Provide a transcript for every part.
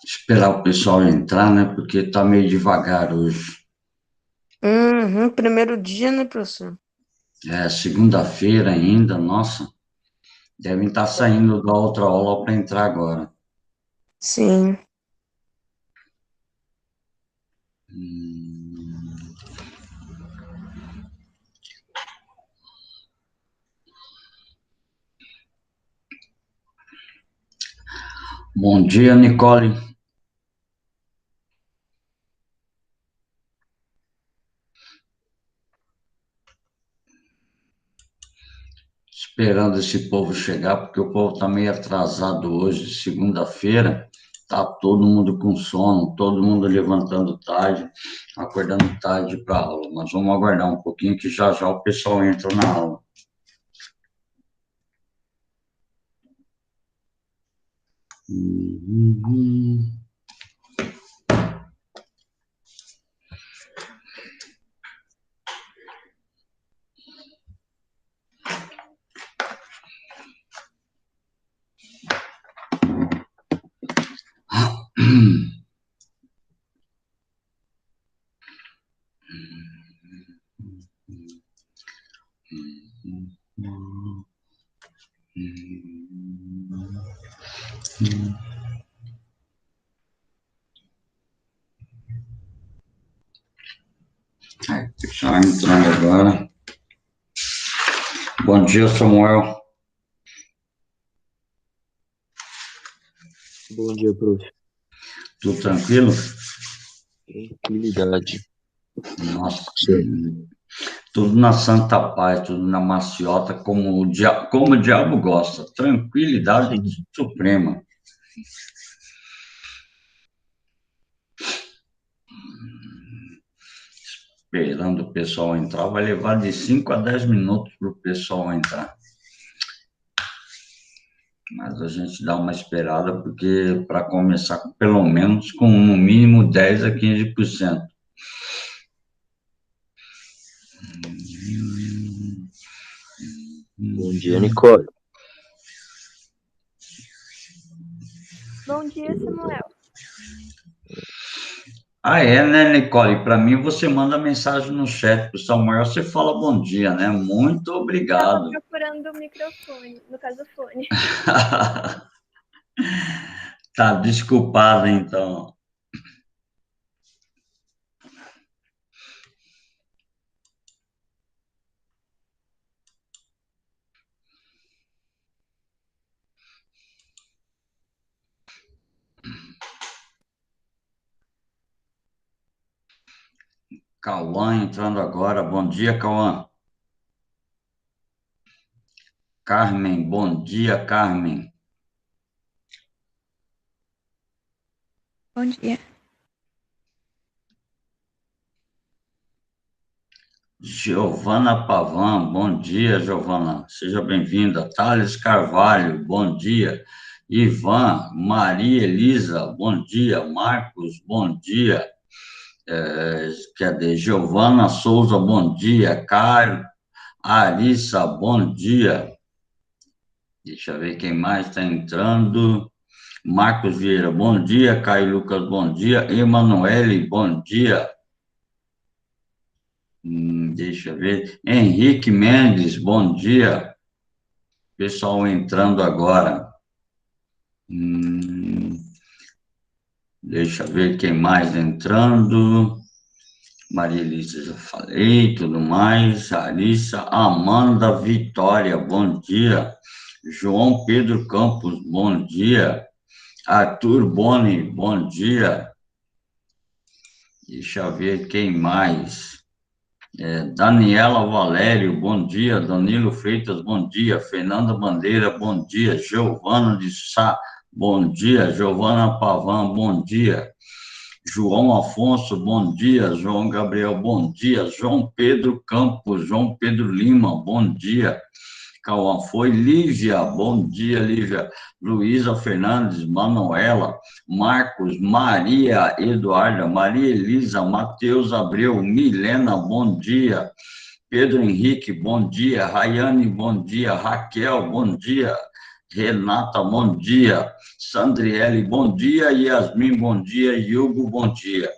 esperar o pessoal entrar, né? Porque tá meio devagar hoje. Primeiro dia, né, professor? É segunda-feira ainda, nossa, devem estar saindo da outra aula para entrar agora. Sim. Hum. Bom dia, Nicole. Esperando esse povo chegar, porque o povo está meio atrasado hoje, segunda-feira. Tá todo mundo com sono, todo mundo levantando tarde, acordando tarde para aula. Mas vamos aguardar um pouquinho que já já o pessoal entra na aula. Uhum. Aí, pessoal entrando agora. Bom dia, Samuel. Bom dia, prof. Tudo tranquilo? Tranquilidade. Nossa, Sim. tudo na santa paz, tudo na maciota, como o diabo gosta. Tranquilidade suprema. Esperando o pessoal entrar, vai levar de 5 a 10 minutos para o pessoal entrar. Mas a gente dá uma esperada, porque para começar pelo menos com no mínimo 10 a 15%. Bom dia, Nicole. Bom dia, Samuel. Ah, é, né, Nicole? Para mim, você manda mensagem no chat para o Samuel, você fala bom dia, né? Muito Estava obrigado. procurando o microfone, no caso, o fone. Tá, desculpada, então. Cauã entrando agora. Bom dia, Cauã. Carmen, bom dia, Carmen. Bom dia. Giovana Pavan, bom dia, Giovana. Seja bem-vinda. Thales Carvalho, bom dia. Ivan, Maria Elisa, bom dia. Marcos, bom dia. Cadê? Giovana Souza, bom dia. Caio, Arissa, bom dia. Deixa eu ver quem mais está entrando. Marcos Vieira, bom dia. Caio Lucas, bom dia. Emanuele, bom dia. Deixa eu ver. Henrique Mendes, bom dia. Pessoal entrando agora. Deixa eu ver quem mais entrando. Maria Elisa, já falei, tudo mais. Larissa, Amanda Vitória, bom dia. João Pedro Campos, bom dia. Arthur Boni, bom dia. Deixa eu ver quem mais. Daniela Valério, bom dia. Danilo Freitas, bom dia. Fernanda Bandeira, bom dia. Giovana de Sá, bom dia. Giovana Pavan, bom dia. João Afonso, bom dia. João Gabriel, bom dia. João Pedro Campos, João Pedro Lima, bom dia. Cauã foi. Lívia, bom dia, Lívia. Luísa Fernandes, Manuela, Marcos, Maria Eduarda, Maria Elisa, Matheus Abreu, Milena, bom dia. Pedro Henrique, bom dia. Rayane, bom dia. Raquel, bom dia. Renata, bom dia. Sandriele, bom dia. Yasmin, bom dia. Hugo, bom dia.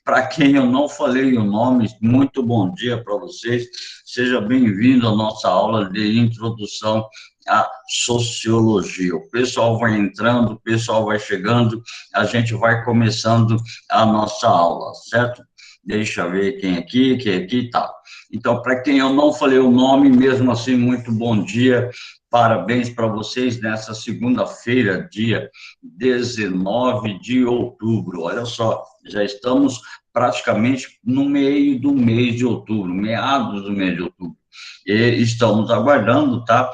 Para quem eu não falei o nome, muito bom dia para vocês. Seja bem-vindo à nossa aula de introdução à sociologia. O pessoal vai entrando, o pessoal vai chegando, a gente vai começando a nossa aula, certo? Deixa eu ver quem aqui tá. Então, para quem eu não falei o nome, mesmo assim, muito bom dia. Parabéns para vocês nessa segunda-feira, dia 19 de outubro. Olha só, já estamos praticamente no meio do mês de outubro, meados do mês de outubro. E estamos aguardando, tá?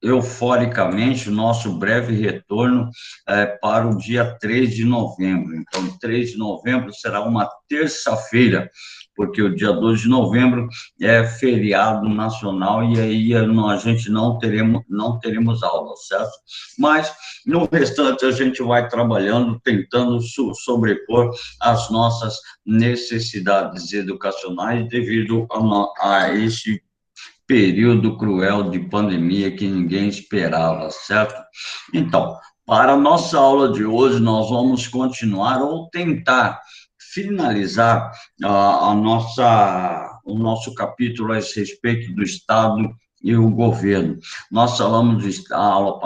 Euforicamente, o nosso breve retorno para o dia 3 de novembro. Então, 3 de novembro será uma terça-feira, porque o dia 2 de novembro é feriado nacional e aí a gente não teremos aula, certo? Mas, no restante, a gente vai trabalhando, tentando sobrepor as nossas necessidades educacionais devido a esse período cruel de pandemia que ninguém esperava, certo? Então, para a nossa aula de hoje, nós vamos continuar ou tentar finalizar o nosso capítulo a respeito do Estado e o governo. Nós falamos a aula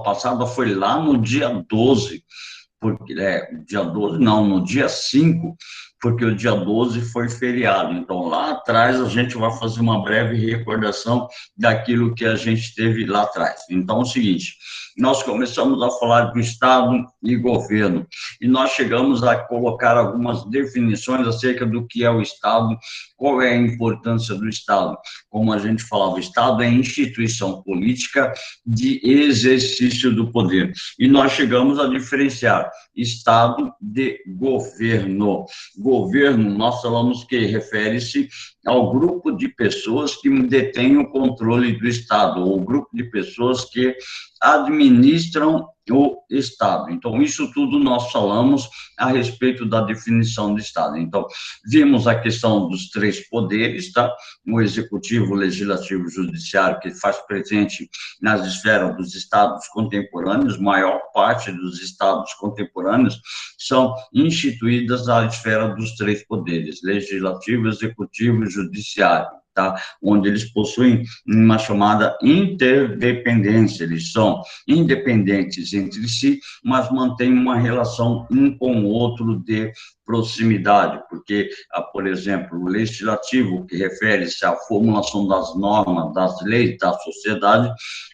passada foi lá no dia 12, porque dia 12 não, no dia 5, porque o dia 12 foi feriado. Então, lá atrás, a gente vai fazer uma breve recordação daquilo que a gente teve lá atrás. Então, é o seguinte, nós começamos a falar do Estado e governo, e nós chegamos a colocar algumas definições acerca do que é o Estado, qual é a importância do Estado. Como a gente falava, o Estado é instituição política de exercício do poder. E nós chegamos a diferenciar Estado de governo. Governo, nós falamos que refere-se ao grupo de pessoas que detêm o controle do Estado, ou grupo de pessoas que administram o Estado. Então, isso tudo nós falamos a respeito da definição do Estado. Então, vimos a questão dos três poderes, tá? O executivo, o legislativo e o judiciário, que faz presente nas esferas dos estados contemporâneos, maior parte dos estados contemporâneos são instituídas na esfera dos três poderes, legislativo, executivo e judiciário. Tá? Onde eles possuem uma chamada interdependência, eles são independentes entre si, mas mantêm uma relação um com o outro de proximidade, porque, por exemplo, o legislativo, que refere-se à formulação das normas, das leis da sociedade,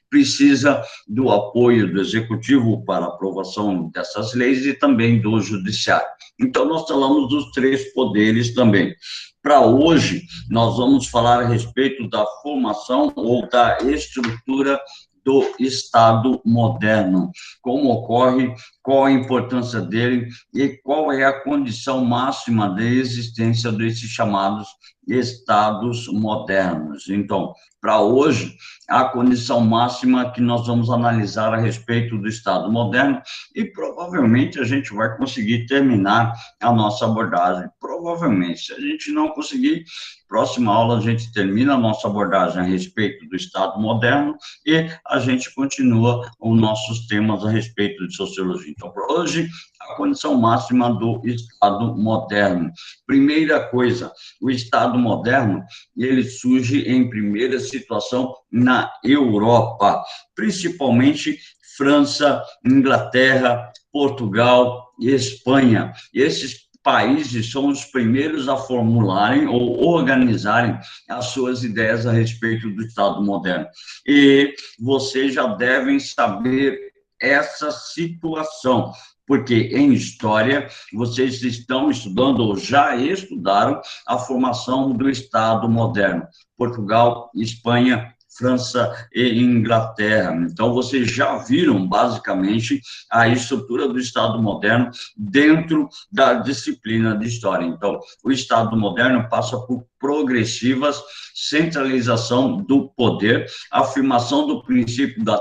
precisa do apoio do executivo para aprovação dessas leis e também do judiciário. Então, nós falamos dos três poderes também. Para hoje, nós vamos falar a respeito da formação ou da estrutura do Estado moderno, como ocorre, qual a importância dele e qual é a condição máxima de existência desses chamados Estados modernos. Então, para hoje, a condição máxima que nós vamos analisar a respeito do Estado moderno e provavelmente a gente vai conseguir terminar a nossa abordagem. Provavelmente, se a gente não conseguir, próxima aula a gente termina a nossa abordagem a respeito do Estado moderno e a gente continua os nossos temas a respeito de sociologia. Então, para hoje, a condição máxima do Estado moderno. Primeira coisa, o Estado moderno, ele surge em primeira situação na Europa, principalmente França, Inglaterra, Portugal e Espanha. Esses países são os primeiros a formularem ou organizarem as suas ideias a respeito do Estado moderno. E vocês já devem saber essa situação, porque em história vocês estão estudando ou já estudaram a formação do Estado moderno. Portugal, Espanha, França e Inglaterra. Então, vocês já viram, basicamente, a estrutura do Estado moderno dentro da disciplina de História. Então, o Estado moderno passa por progressivas centralização do poder, afirmação do princípio da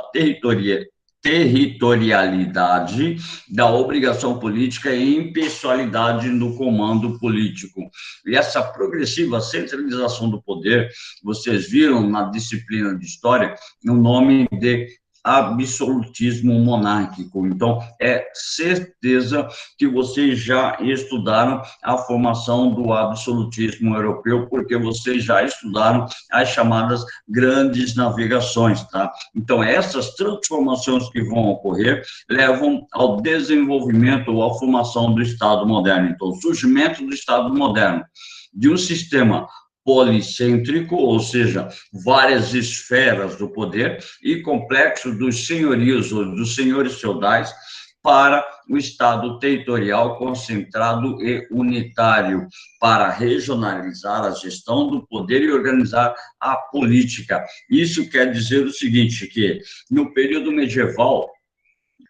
territorialidade, da obrigação política e impessoalidade no comando político. E essa progressiva centralização do poder, vocês viram na disciplina de História, o nome de absolutismo monárquico. Então, é certeza que vocês já estudaram a formação do absolutismo europeu, porque vocês já estudaram as chamadas grandes navegações, tá? Então, essas transformações que vão ocorrer levam ao desenvolvimento ou à formação do Estado moderno. Então, o surgimento do Estado moderno, de um sistema policêntrico, ou seja, várias esferas do poder, e complexo dos senhorios ou dos senhores feudais, para o Estado territorial concentrado e unitário, para regionalizar a gestão do poder e organizar a política. Isso quer dizer o seguinte, que no período medieval,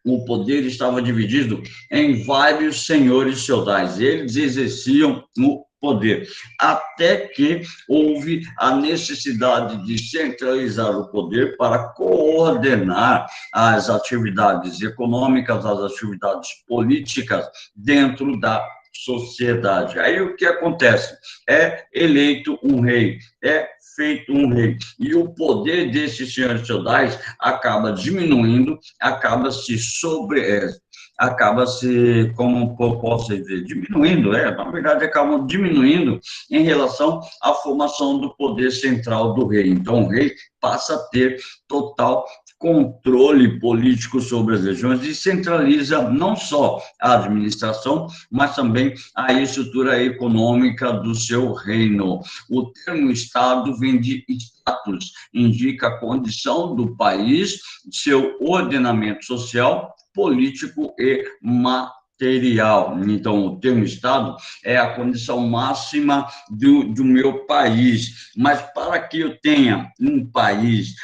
o poder estava dividido em vários senhores feudais. Eles exerciam o poder, até que houve a necessidade de centralizar o poder para coordenar as atividades econômicas, as atividades políticas dentro da sociedade. Aí o que acontece? É eleito um rei, é feito um rei, e o poder desses senhores feudais acaba diminuindo, como eu posso dizer, diminuindo, na verdade, acabam diminuindo em relação à formação do poder central do rei. Então, o rei passa a ter total controle político sobre as regiões e centraliza não só a administração, mas também a estrutura econômica do seu reino. O termo Estado vem de status, indica a condição do país, seu ordenamento social, político e material. Então, o termo Estado é a condição máxima do meu país. Mas para que eu tenha um país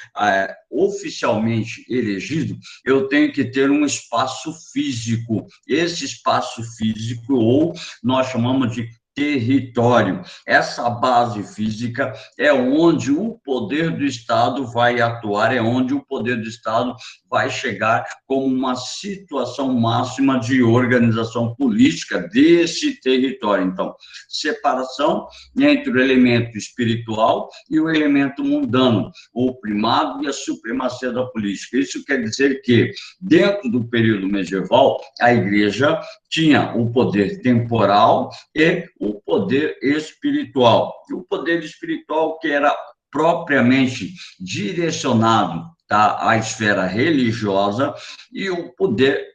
oficialmente elegido, eu tenho que ter um espaço físico. Esse espaço físico, ou nós chamamos de território. Essa base física é onde o poder do Estado vai atuar, é onde o poder do Estado vai chegar como uma situação máxima de organização política desse território. Então, separação entre o elemento espiritual e o elemento mundano, o primado e a supremacia da política. Isso quer dizer que, dentro do período medieval, a Igreja tinha o poder temporal e o poder espiritual. O poder espiritual que era propriamente direcionado, tá, à esfera religiosa, e o poder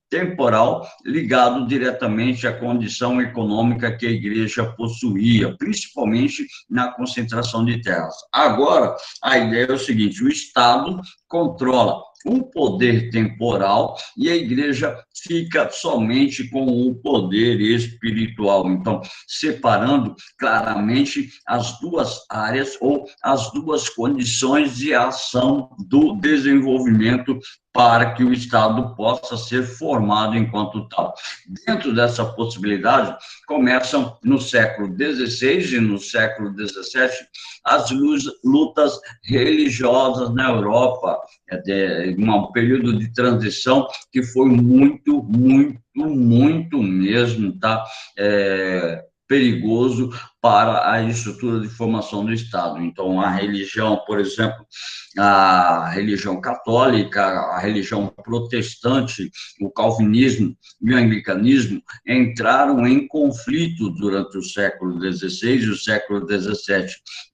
temporal ligado diretamente à condição econômica que a Igreja possuía, principalmente na concentração de terras. Agora, a ideia é o seguinte: o Estado controla o poder temporal e a Igreja fica somente com o poder espiritual. Então, separando claramente as duas áreas ou as duas condições de ação do desenvolvimento para que o Estado possa ser formado enquanto tal. Dentro dessa possibilidade, começam no século XVI e no século XVII as lutas religiosas na Europa, um período de transição que foi muito mesmo, tá? Perigoso para a estrutura de formação do Estado. Então, a religião, por exemplo, a religião católica, a religião protestante, o calvinismo e o anglicanismo entraram em conflito durante o século XVI e o século XVII.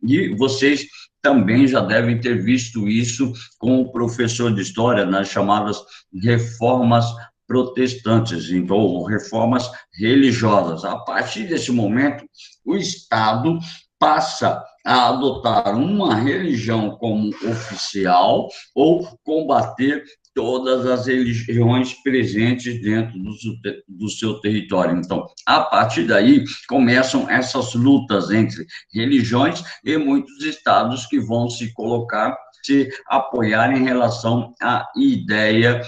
E vocês também já devem ter visto isso com o professor de história nas chamadas reformas protestantes, então, reformas religiosas. A partir desse momento, o Estado passa a adotar uma religião como oficial ou combater todas as religiões presentes dentro do seu território. Então, a partir daí, começam essas lutas entre religiões e muitos estados que vão se apoiar em relação à ideia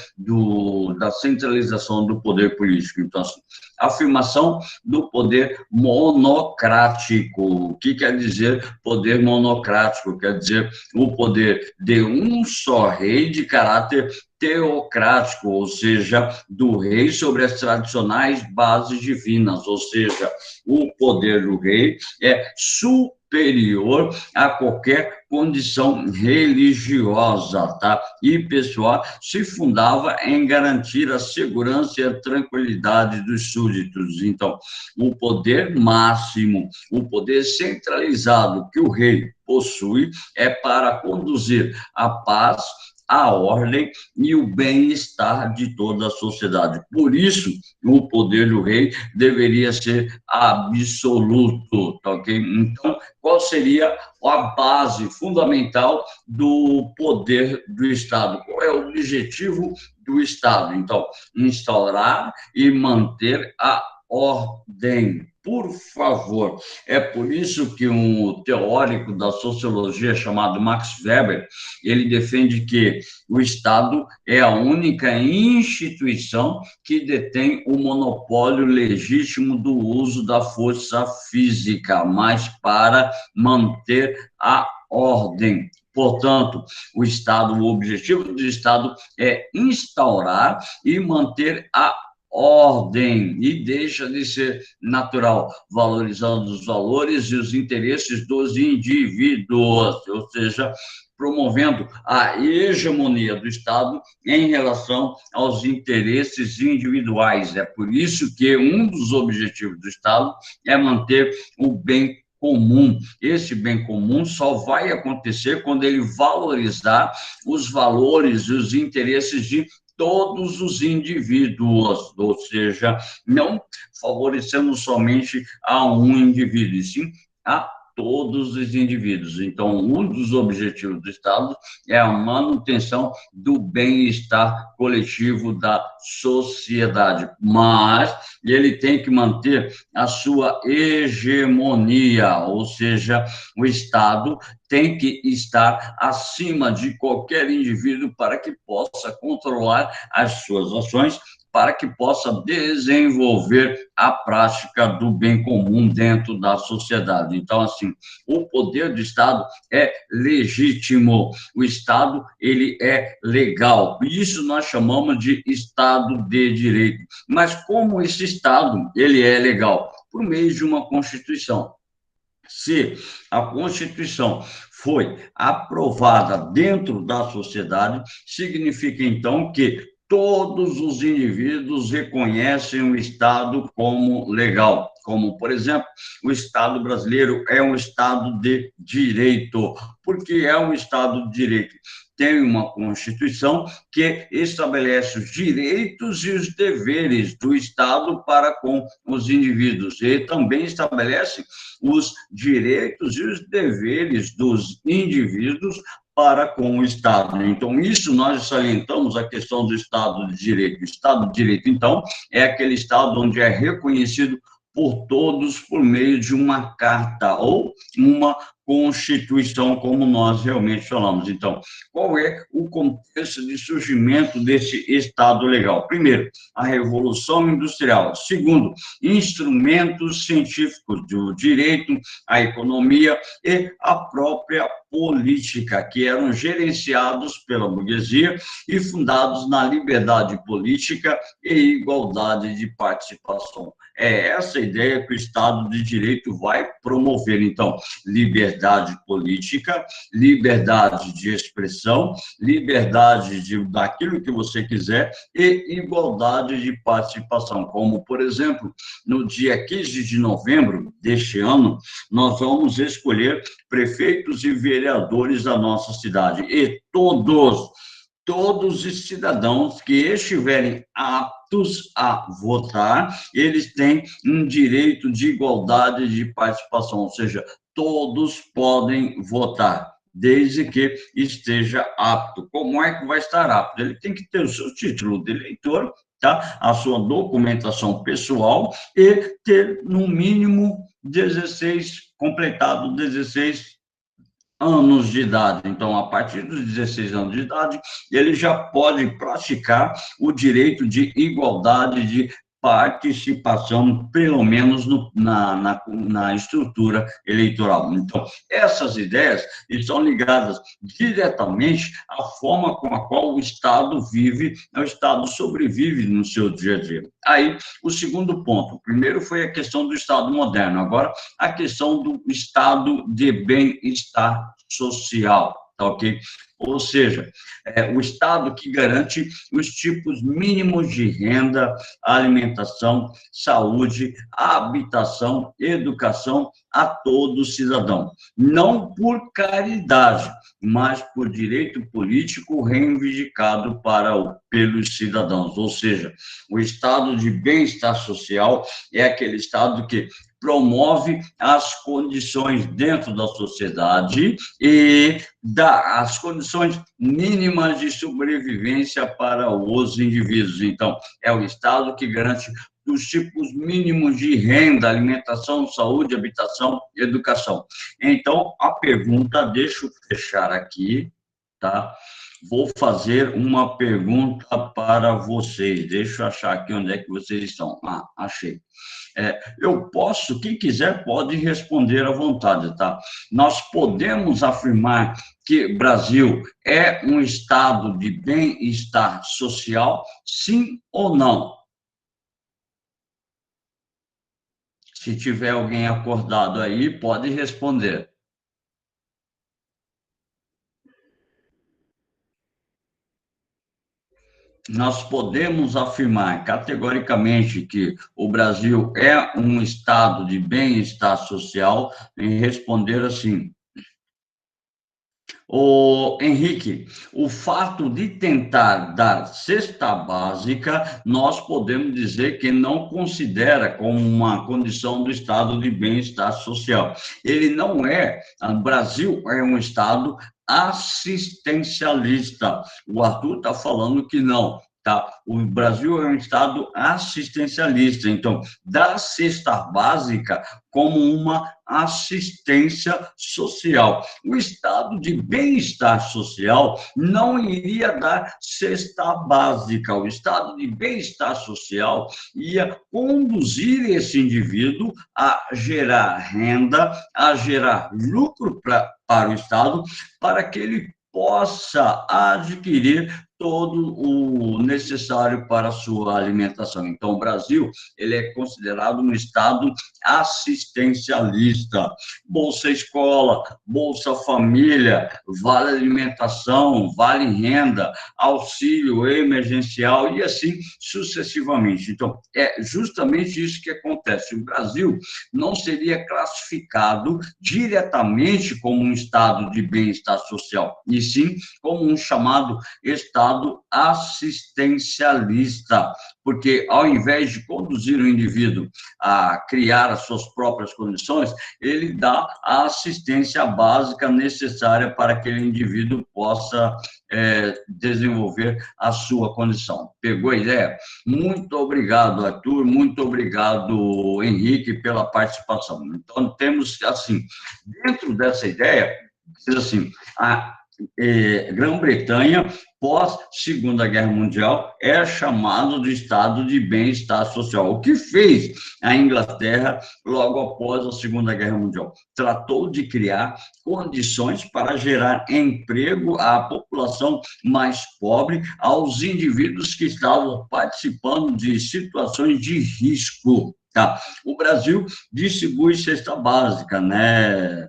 da centralização do poder político. Então, assim, afirmação do poder monocrático. O que quer dizer poder monocrático? Quer dizer o poder de um só rei de caráter teocrático, ou seja, do rei sobre as tradicionais bases divinas, ou seja, o poder do rei é superior superior a qualquer condição religiosa, tá? E pessoal, se fundava em garantir a segurança e a tranquilidade dos súditos. Então, o poder máximo, o poder centralizado que o rei possui é para conduzir a paz, a ordem e o bem-estar de toda a sociedade. Por isso, o poder do rei deveria ser absoluto, tá ok? Então, qual seria a base fundamental do poder do Estado? Qual é o objetivo do Estado? Então, instaurar e manter a ordem. Por favor. É por isso que um teórico da sociologia chamado Max Weber, ele defende que o Estado é a única instituição que detém o monopólio legítimo do uso da força física, mas para manter a ordem. Portanto, o objetivo do Estado é instaurar e manter a ordem e deixa de ser natural, valorizando os valores e os interesses dos indivíduos, ou seja, promovendo a hegemonia do Estado em relação aos interesses individuais. É por isso que um dos objetivos do Estado é manter o bem comum. Esse bem comum só vai acontecer quando ele valorizar os valores e os interesses de todos os indivíduos, ou seja, não favorecendo somente a um indivíduo, e sim a todos os indivíduos. Então, um dos objetivos do Estado é a manutenção do bem-estar coletivo da sociedade, mas ele tem que manter a sua hegemonia, ou seja, o Estado tem que estar acima de qualquer indivíduo para que possa controlar as suas ações, para que possa desenvolver a prática do bem comum dentro da sociedade. Então, assim, o poder do Estado é legítimo, o Estado, ele é legal, isso nós chamamos de Estado de Direito. Mas como esse Estado, ele é legal? Por meio de uma Constituição. Se a Constituição foi aprovada dentro da sociedade, significa então que todos os indivíduos reconhecem o Estado como legal. Como, por exemplo, o Estado brasileiro é um Estado de direito. Por que é um Estado de direito? Tem uma Constituição que estabelece os direitos e os deveres do Estado para com os indivíduos, e também estabelece os direitos e os deveres dos indivíduos para com o Estado. Então, isso nós salientamos a questão do Estado de Direito. O Estado de Direito, então, é aquele Estado onde é reconhecido por todos por meio de uma carta ou uma Constituição, como nós realmente falamos. Então, qual é o contexto de surgimento desse Estado legal? Primeiro, a Revolução Industrial. Segundo, instrumentos científicos do direito, a economia e a própria política, que eram gerenciados pela burguesia e fundados na liberdade política e igualdade de participação. É essa a ideia que o Estado de Direito vai promover. Então, liberdade política, liberdade de expressão, liberdade daquilo que você quiser e igualdade de participação. Como, por exemplo, no dia 15 de novembro deste ano, nós vamos escolher prefeitos e vereadores da nossa cidade. E todos os cidadãos que estiverem aptos a votar, eles têm um direito de igualdade de participação, ou seja, todos podem votar, desde que esteja apto. Como é que vai estar apto? Ele tem que ter o seu título de eleitor, tá? A sua documentação pessoal e ter, no mínimo, completado 16 anos de idade. Então, a partir dos 16 anos de idade, ele já pode praticar o direito de igualdade de participação, pelo menos na estrutura eleitoral. Então, essas ideias estão ligadas diretamente à forma com a qual o Estado vive, o Estado sobrevive no seu dia a dia. Aí, o segundo ponto, o primeiro foi a questão do Estado moderno, agora a questão do Estado de bem-estar social, tá ok? Ou seja, o Estado que garante os tipos mínimos de renda, alimentação, saúde, habitação, educação a todo cidadão. Não por caridade, mas por direito político reivindicado pelos cidadãos. Ou seja, o Estado de bem-estar social é aquele Estado que promove as condições dentro da sociedade e dá as condições mínimas de sobrevivência para os indivíduos. Então, é o Estado que garante os tipos mínimos de renda, alimentação, saúde, habitação e educação. Então, a pergunta, deixa eu fechar aqui, tá? Vou fazer uma pergunta para vocês. Deixa eu achar aqui onde é que vocês estão. Ah, achei. Eu posso, quem quiser pode responder à vontade, tá? Nós podemos afirmar que o Brasil é um estado de bem-estar social, sim ou não? Se tiver alguém acordado aí, pode responder. Nós podemos afirmar categoricamente que o Brasil é um estado de bem-estar social em responder assim. O Henrique, o fato de tentar dar cesta básica, nós podemos dizer que não considera como uma condição do estado de bem-estar social. Ele não é, o Brasil é um estado assistencialista. O Arthur está falando que não. Tá? O Brasil é um estado assistencialista, então, dá cesta básica como uma assistência social. O estado de bem-estar social não iria dar cesta básica. O estado de bem-estar social ia conduzir esse indivíduo a gerar renda, a gerar lucro para o Estado, para que ele possa adquirir todo o necessário para a sua alimentação. Então, o Brasil, ele é considerado um estado assistencialista. Bolsa Escola, Bolsa Família, Vale Alimentação, Vale Renda, auxílio emergencial e assim sucessivamente. Então, é justamente isso que acontece. O Brasil não seria classificado diretamente como um estado de bem-estar social, e sim como um chamado estado assistencialista, porque ao invés de conduzir o indivíduo a criar as suas próprias condições, ele dá a assistência básica necessária para que aquele indivíduo possa desenvolver a sua condição. Pegou a ideia? Muito obrigado, Arthur, muito obrigado, Henrique, pela participação. Então, temos, assim, dentro dessa ideia, diz assim, a Grã-Bretanha, pós Segunda Guerra Mundial, é chamado de estado de bem-estar social. O que fez a Inglaterra logo após a Segunda Guerra Mundial? Tratou de criar condições para gerar emprego à população mais pobre, aos indivíduos que estavam participando de situações de risco. Tá? O Brasil distribui cesta básica, né,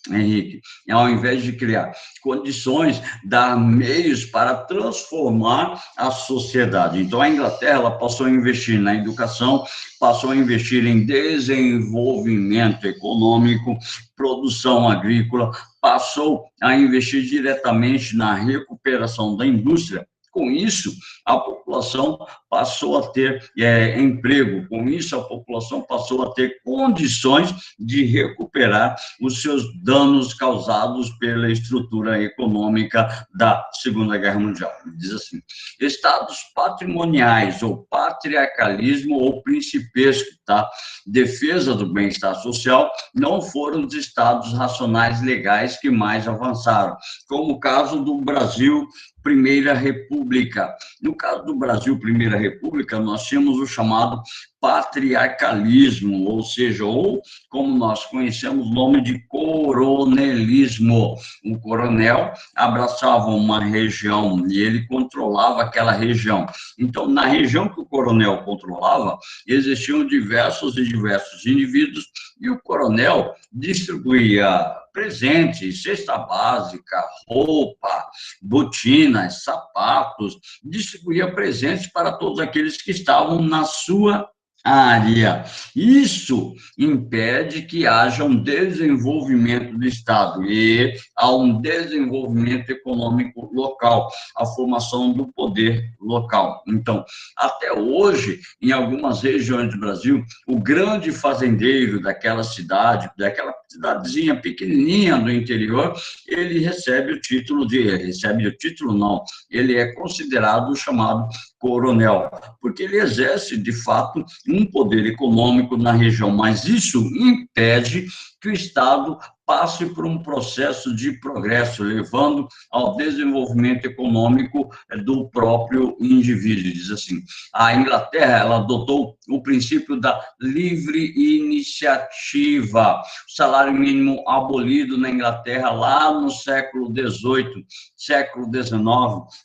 Henrique, ao invés de criar condições, dar meios para transformar a sociedade. Então, a Inglaterra ela passou a investir na educação, passou a investir em desenvolvimento econômico, produção agrícola, passou a investir diretamente na recuperação da indústria. Com isso, a população passou a ter emprego, com isso, a população passou a ter condições de recuperar os seus danos causados pela estrutura econômica da Segunda Guerra Mundial. Diz assim: estados patrimoniais, ou patriarcalismo, ou principesco, tá? Defesa do bem-estar social, não foram os estados racionais legais que mais avançaram, como o caso do Brasil, Primeira República república. No caso do Brasil, Primeira República, nós tínhamos o chamado patriarcalismo, ou seja, ou como nós conhecemos o nome de coronelismo. O coronel abraçava uma região e ele controlava aquela região. Então, na região que o coronel controlava, existiam diversos indivíduos e o coronel distribuía presentes, cesta básica, roupa, botinas, sapatos, distribuía presentes para todos aqueles que estavam na sua área. Isso impede que haja um desenvolvimento do Estado e há um desenvolvimento econômico local, a formação do poder local. Então, até hoje, em algumas regiões do Brasil, o grande fazendeiro daquela cidade, daquela cidadezinha pequenininha do interior, ele recebe o título não, ele é considerado o chamado coronel, porque ele exerce, de fato, um poder econômico na região, mas isso impede que o Estado passe por um processo de progresso, levando ao desenvolvimento econômico do próprio indivíduo. Diz assim, a Inglaterra, ela adotou o princípio da livre iniciativa, o salário mínimo abolido na Inglaterra lá no século XVIII, século XIX,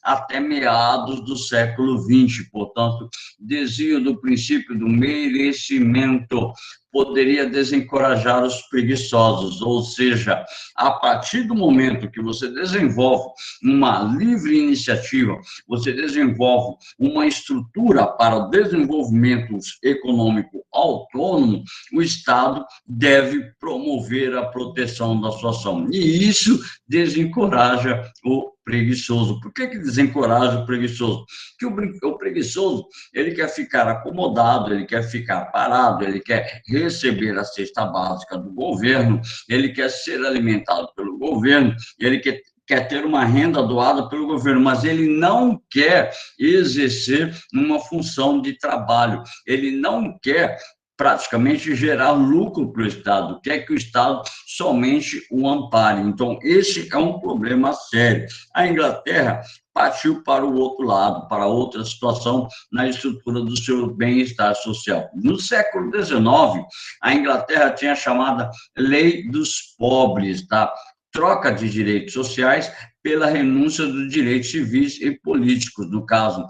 até meados do século XX, portanto, desvio do princípio do merecimento poderia desencorajar os preguiçosos, ou seja, a partir do momento que você desenvolve uma livre iniciativa, você desenvolve uma estrutura para o desenvolvimento econômico autônomo, o Estado deve promover a proteção da sua ação. E isso desencoraja o preguiçoso. Por que desencoraja o preguiçoso? Porque o preguiçoso, ele quer ficar acomodado, ele quer ficar parado, ele quer receber a cesta básica do governo, ele quer ser alimentado pelo governo, ele quer ter uma renda doada pelo governo, mas ele não quer exercer uma função de trabalho, ele não quer praticamente gerar lucro para o Estado, quer que o Estado somente o ampare. Então, esse é um problema sério. A Inglaterra partiu para o outro lado, para outra situação na estrutura do seu bem-estar social. No século XIX, a Inglaterra tinha a chamada Lei dos Pobres, tá? Troca de direitos sociais pela renúncia dos direitos civis e políticos. No caso,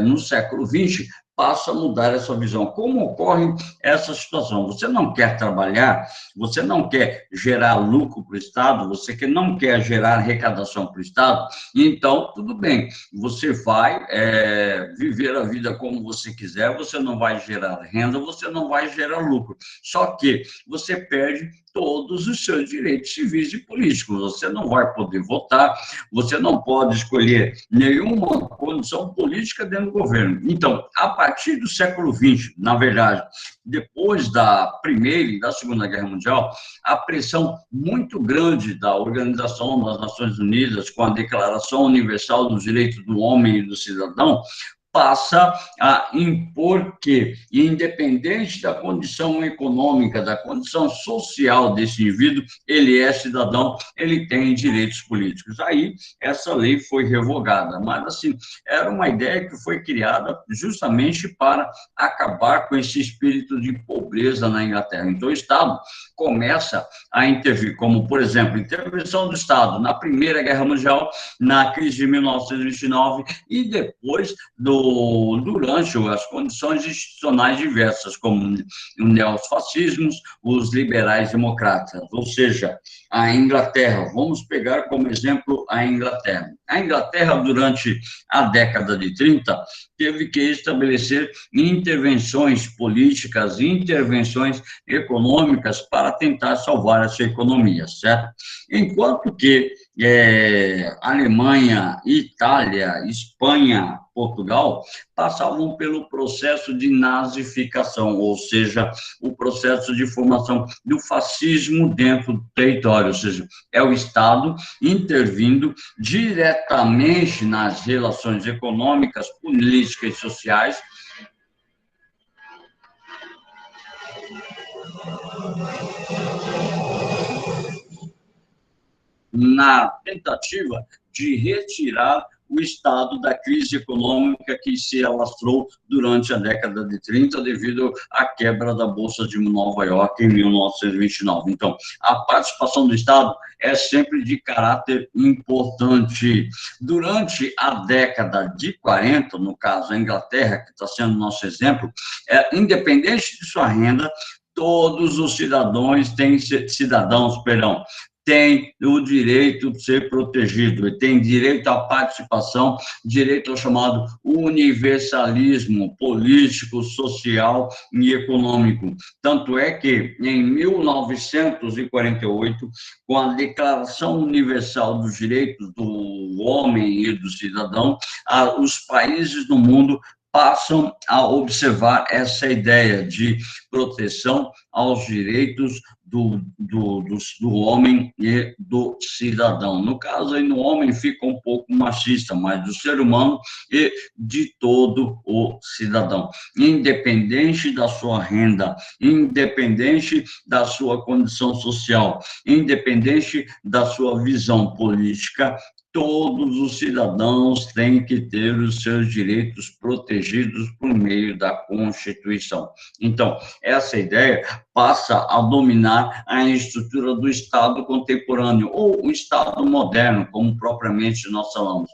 no século XX, passa a mudar essa visão. Como ocorre essa situação? Você não quer trabalhar, você não quer gerar lucro para o Estado, você não quer gerar arrecadação para o Estado, então, tudo bem, você vai viver a vida como você quiser, você não vai gerar renda, você não vai gerar lucro. Só que você perde todos os seus direitos civis e políticos. Você não vai poder votar, você não pode escolher nenhuma condição política dentro do governo. Então, a partir do século XX, na verdade, depois da Primeira e da Segunda Guerra Mundial, a pressão muito grande da Organização das Nações Unidas, com a Declaração Universal dos Direitos do Homem e do Cidadão, passa a impor que, independente da condição econômica, da condição social desse indivíduo, ele é cidadão, ele tem direitos políticos. Aí, essa lei foi revogada, mas, assim, era uma ideia que foi criada justamente para acabar com esse espírito de pobreza na Inglaterra. Então, o Estado começa a intervir, como, por exemplo, intervenção do Estado na Primeira Guerra Mundial, na crise de 1929 e depois durante as condições institucionais diversas, como o neofascismo, os liberais democratas, ou seja, a Inglaterra. Vamos pegar como exemplo a Inglaterra. A Inglaterra, durante a década de 30, teve que estabelecer intervenções políticas, intervenções econômicas para tentar salvar a sua economia, certo? Enquanto que Alemanha, Itália, Espanha, Portugal, passavam pelo processo de nazificação, ou seja, o processo de formação do fascismo dentro do território, ou seja, é o Estado intervindo diretamente nas relações econômicas, políticas e sociais, na tentativa de retirar o estado da crise econômica que se alastrou durante a década de 30 devido à quebra da Bolsa de Nova York em 1929. Então, a participação do Estado é sempre de caráter importante. Durante a década de 40, no caso a Inglaterra, que está sendo nosso exemplo, independente de sua renda, todos os cidadãos têm o direito de ser protegido, e tem direito à participação, direito ao chamado universalismo político, social e econômico. Tanto é que, em 1948, com a Declaração Universal dos Direitos do Homem e do Cidadão, os países do mundo passam a observar essa ideia de proteção aos direitos do homem e do cidadão. No caso, aí, no homem fica um pouco machista, mas do ser humano e de todo o cidadão. Independente da sua renda, independente da sua condição social, independente da sua visão política, todos os cidadãos têm que ter os seus direitos protegidos por meio da Constituição. Então, essa ideia passa a dominar a estrutura do Estado contemporâneo, ou o Estado moderno, como propriamente nós falamos.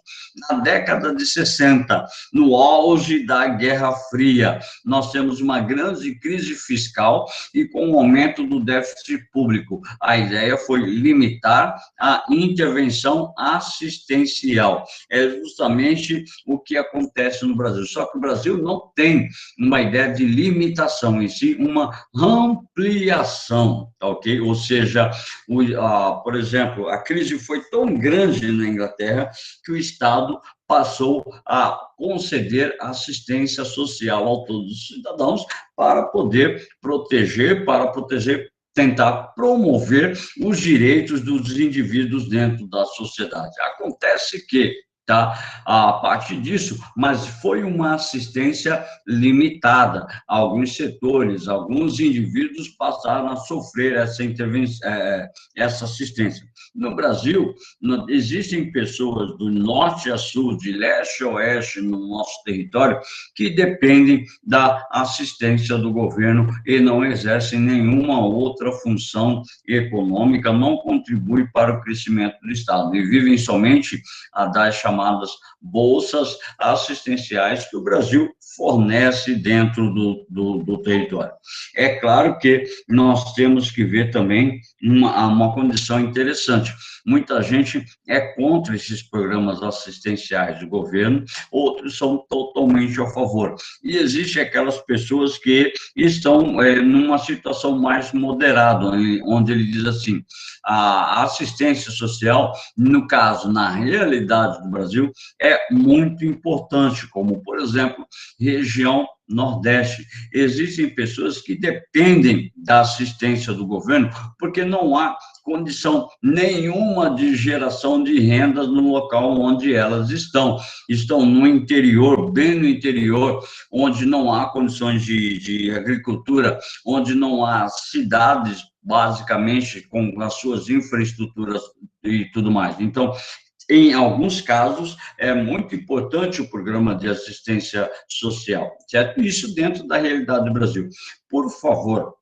Na década de 60, no auge da Guerra Fria, nós temos uma grande crise fiscal e com o aumento do déficit público. A ideia foi limitar a intervenção assistencial. É justamente o que acontece no Brasil. Só que o Brasil não tem uma ideia de limitação, em si, uma ampliação, ok? Ou seja, por exemplo, a crise foi tão grande na Inglaterra que o Estado passou a conceder assistência social a todos os cidadãos para poder proteger, tentar promover os direitos dos indivíduos dentro da sociedade. Acontece que, a partir disso, mas foi uma assistência limitada. Alguns setores, alguns indivíduos passaram a sofrer essa intervenção, essa assistência. No Brasil, existem pessoas do norte a sul, de leste a oeste, no nosso território, que dependem da assistência do governo e não exercem nenhuma outra função econômica, não contribuem para o crescimento do Estado e vivem somente das chamadas bolsas assistenciais que o Brasil fornece dentro do território. É claro que nós temos que ver também uma condição interessante. Muita gente é contra esses programas assistenciais do governo, outros são totalmente a favor. E existem aquelas pessoas que estão numa situação mais moderada, onde ele diz assim, a assistência social, no caso, na realidade do Brasil, é muito importante, como, por exemplo, região Nordeste. Existem pessoas que dependem da assistência do governo porque não há condição nenhuma de geração de rendas no local onde elas estão. Estão no interior, bem no interior, onde não há condições de agricultura, onde não há cidades, basicamente, com as suas infraestruturas e tudo mais. Então, em alguns casos, é muito importante o programa de assistência social, certo? Isso dentro da realidade do Brasil. Por favor,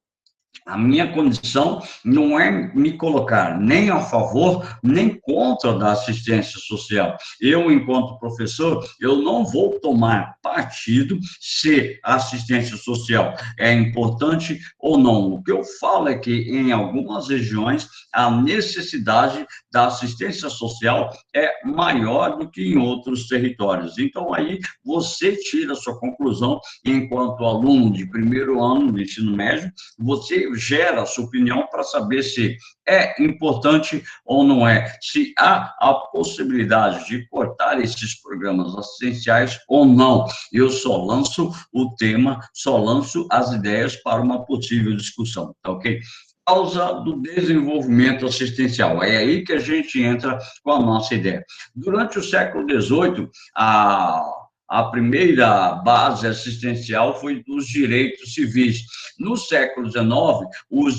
a minha condição não é me colocar nem a favor, nem contra da assistência social. Eu, enquanto professor, eu não vou tomar partido se a assistência social é importante ou não. O que eu falo é que, em algumas regiões, a necessidade da assistência social é maior do que em outros territórios. Então, aí, você tira a sua conclusão, enquanto aluno de primeiro ano do ensino médio, você gera a sua opinião para saber se é importante ou não é, se há a possibilidade de cortar esses programas assistenciais ou não. Eu só lanço o tema, só lanço as ideias para uma possível discussão, tá ok? Causa do desenvolvimento assistencial. É aí que a gente entra com a nossa ideia. Durante o século XVIII, a a primeira base assistencial foi dos direitos civis. No século XIX, os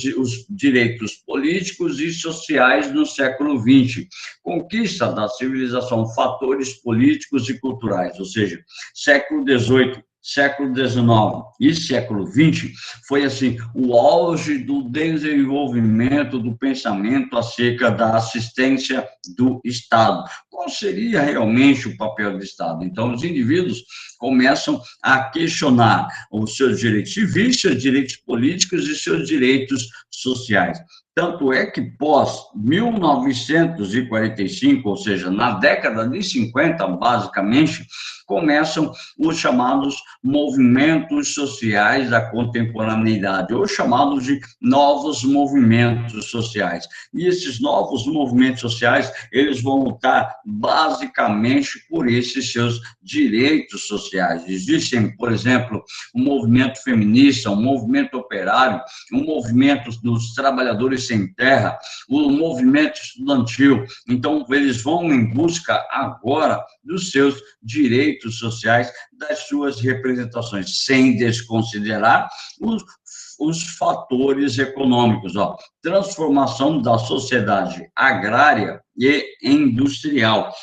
direitos políticos e sociais no século XX. Conquista da civilização, fatores políticos e culturais, ou seja, século XVIII, século XIX e século XX, foi assim o auge do desenvolvimento do pensamento acerca da assistência do Estado. Qual seria realmente o papel do Estado? Então, os indivíduos começam a questionar os seus direitos civis, seus direitos políticos e seus direitos sociais. Tanto é que pós 1945, ou seja, na década de 50, basicamente, começam os chamados movimentos sociais da contemporaneidade, ou chamados de novos movimentos sociais. E esses novos movimentos sociais, eles vão lutar basicamente por esses seus direitos sociais. Existem, por exemplo, um movimento feminista, um movimento operário, um movimento dos trabalhadores sem terra, o movimento estudantil. Então, eles vão em busca agora dos seus direitos sociais, das suas representações, sem desconsiderar os fatores econômicos, transformação da sociedade agrária e industrial,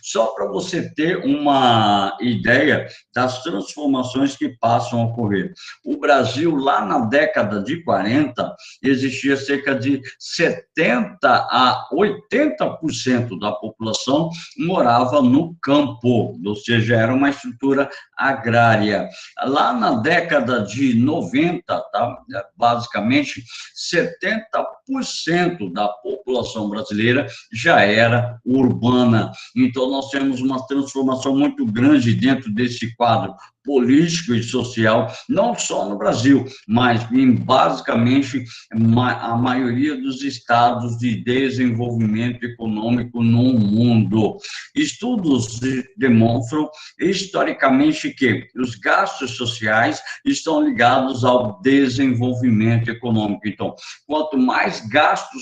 Só para você ter uma ideia das transformações que passam a ocorrer. O Brasil, lá na década de 40, existia cerca de 70% a 80% da população morava no campo, ou seja, era uma estrutura agrária. Lá na década de 90, tá? Basicamente, 70% da população brasileira já era urbana. Então, nós temos uma transformação muito grande dentro desse quadro político e social, não só no Brasil, mas em basicamente a maioria dos estados de desenvolvimento econômico no mundo. Estudos demonstram historicamente que os gastos sociais estão ligados ao desenvolvimento econômico. Então, quanto mais gasto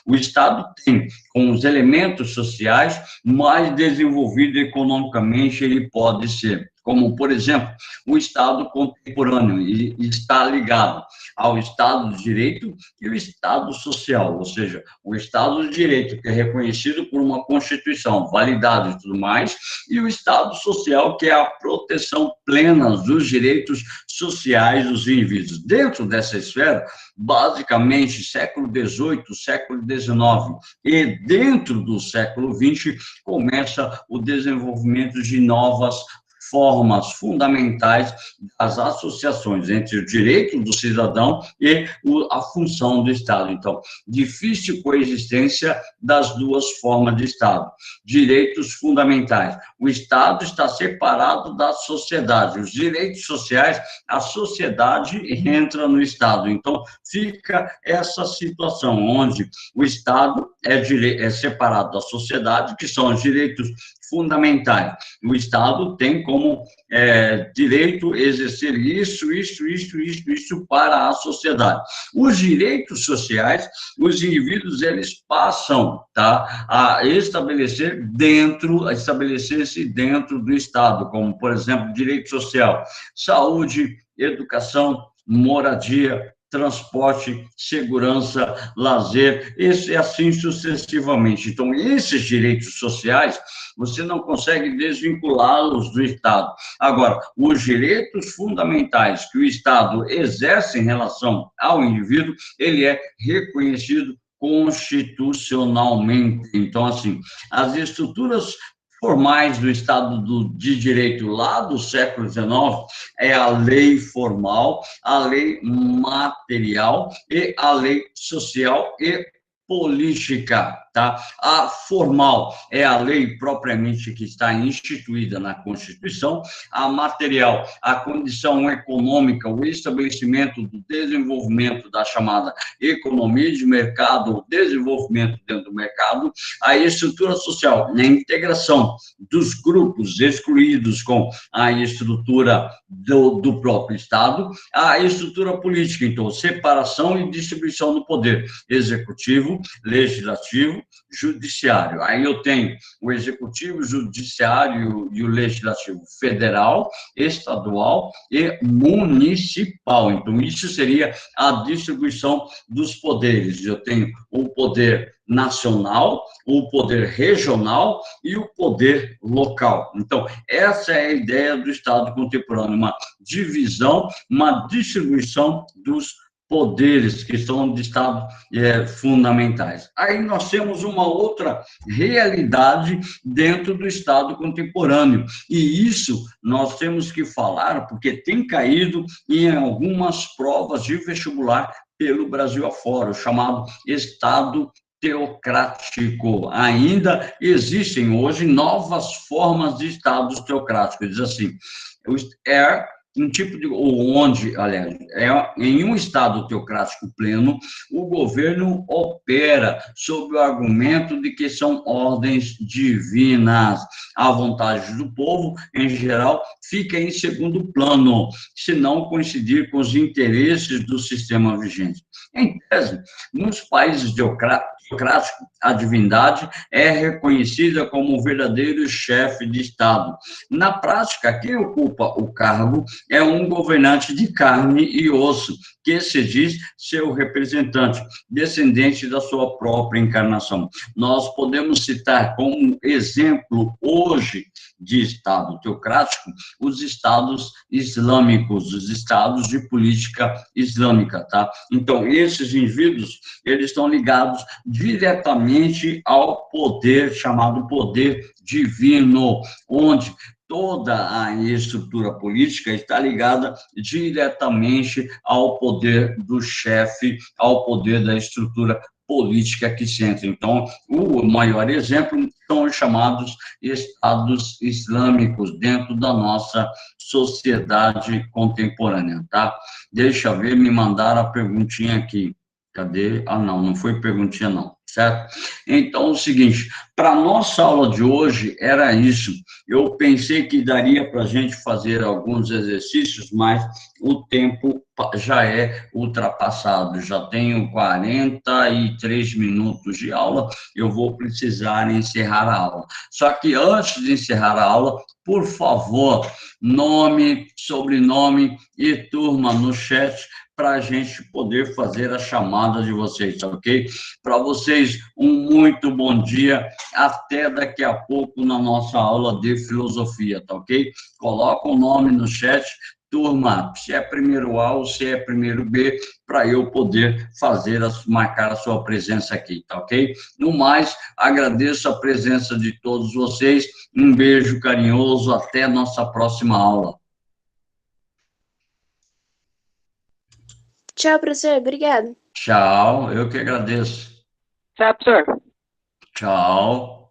o Estado tem com os elementos sociais, mais desenvolvido economicamente ele pode ser. Como, por exemplo, o Estado contemporâneo está ligado ao Estado de Direito e o Estado Social, ou seja, o Estado de Direito, que é reconhecido por uma Constituição, validado e tudo mais, e o Estado Social, que é a proteção plena dos direitos sociais dos indivíduos. Dentro dessa esfera, basicamente, século XVIII, século XIX e dentro do século XX, começa o desenvolvimento de novas formas fundamentais das associações entre o direito do cidadão e a função do Estado. Então, difícil coexistência das duas formas de Estado. Direitos fundamentais. O Estado está separado da sociedade. Os direitos sociais, a sociedade entra no Estado. Então, fica essa situação onde o Estado é separado da sociedade, que são os direitos fundamentais. O Estado tem como direito exercer isso para a sociedade. Os direitos sociais, os indivíduos, eles passam, tá, a estabelecer-se dentro do Estado, como, por exemplo, direito social, saúde, educação, moradia, transporte, segurança, lazer, e assim sucessivamente. Então, esses direitos sociais, você não consegue desvinculá-los do Estado. Agora, os direitos fundamentais que o Estado exerce em relação ao indivíduo, ele é reconhecido constitucionalmente. Então, assim, as estruturas formais do Estado de Direito lá do século XIX é a lei formal, a lei material e a lei social e política, tá? A formal é a lei propriamente que está instituída na Constituição, a material, a condição econômica, o estabelecimento do desenvolvimento da chamada economia de mercado, o desenvolvimento dentro do mercado, a estrutura social, a integração dos grupos excluídos com a estrutura do próprio Estado, a estrutura política, então, separação e distribuição do poder executivo, legislativo judiciário. Aí eu tenho o executivo, o judiciário e o legislativo federal, estadual e municipal. Então, isso seria a distribuição dos poderes. Eu tenho o poder nacional, o poder regional e o poder local. Então, essa é a ideia do Estado contemporâneo, uma divisão, uma distribuição dos poderes que são de Estado fundamentais. Aí nós temos uma outra realidade dentro do Estado contemporâneo, e isso nós temos que falar, porque tem caído em algumas provas de vestibular pelo Brasil afora, o chamado Estado teocrático. Ainda existem hoje novas formas de estados teocráticos. Diz assim, é um tipo de, ou onde, aliás, em um estado teocrático pleno, o governo opera sob o argumento de que são ordens divinas. A vontade do povo, em geral, fica em segundo plano, se não coincidir com os interesses do sistema vigente. Em tese, nos países teocráticos, a divindade é reconhecida como o verdadeiro chefe de Estado. Na prática, quem ocupa o cargo é um governante de carne e osso, que se diz seu representante, descendente da sua própria encarnação. Nós podemos citar como exemplo hoje de Estado teocrático os estados islâmicos, os estados de política islâmica, tá? Então, esses indivíduos, eles estão ligados diretamente ao poder chamado poder divino, onde toda a estrutura política está ligada diretamente ao poder do chefe, ao poder da estrutura política que centra. Então, o maior exemplo são os chamados estados islâmicos dentro da nossa sociedade contemporânea, tá? Deixa eu ver, me mandaram a perguntinha aqui. Cadê? Ah, não foi perguntinha, não, certo? Então, é o seguinte, para a nossa aula de hoje era isso. Eu pensei que daria para a gente fazer alguns exercícios, mas o tempo já é ultrapassado. Já tenho 43 minutos de aula, eu vou precisar encerrar a aula. Só que antes de encerrar a aula, por favor, nome, sobrenome e turma no chat, para a gente poder fazer a chamada de vocês, tá ok? Para vocês, um muito bom dia, até daqui a pouco na nossa aula de filosofia, tá ok? Coloca o nome no chat, turma, se é primeiro A ou se é primeiro B, para eu poder marcar a sua presença aqui, tá ok? No mais, agradeço a presença de todos vocês, um beijo carinhoso, até nossa próxima aula. Tchau, professor. Obrigada. Tchau, eu que agradeço. Tchau, professor. Tchau.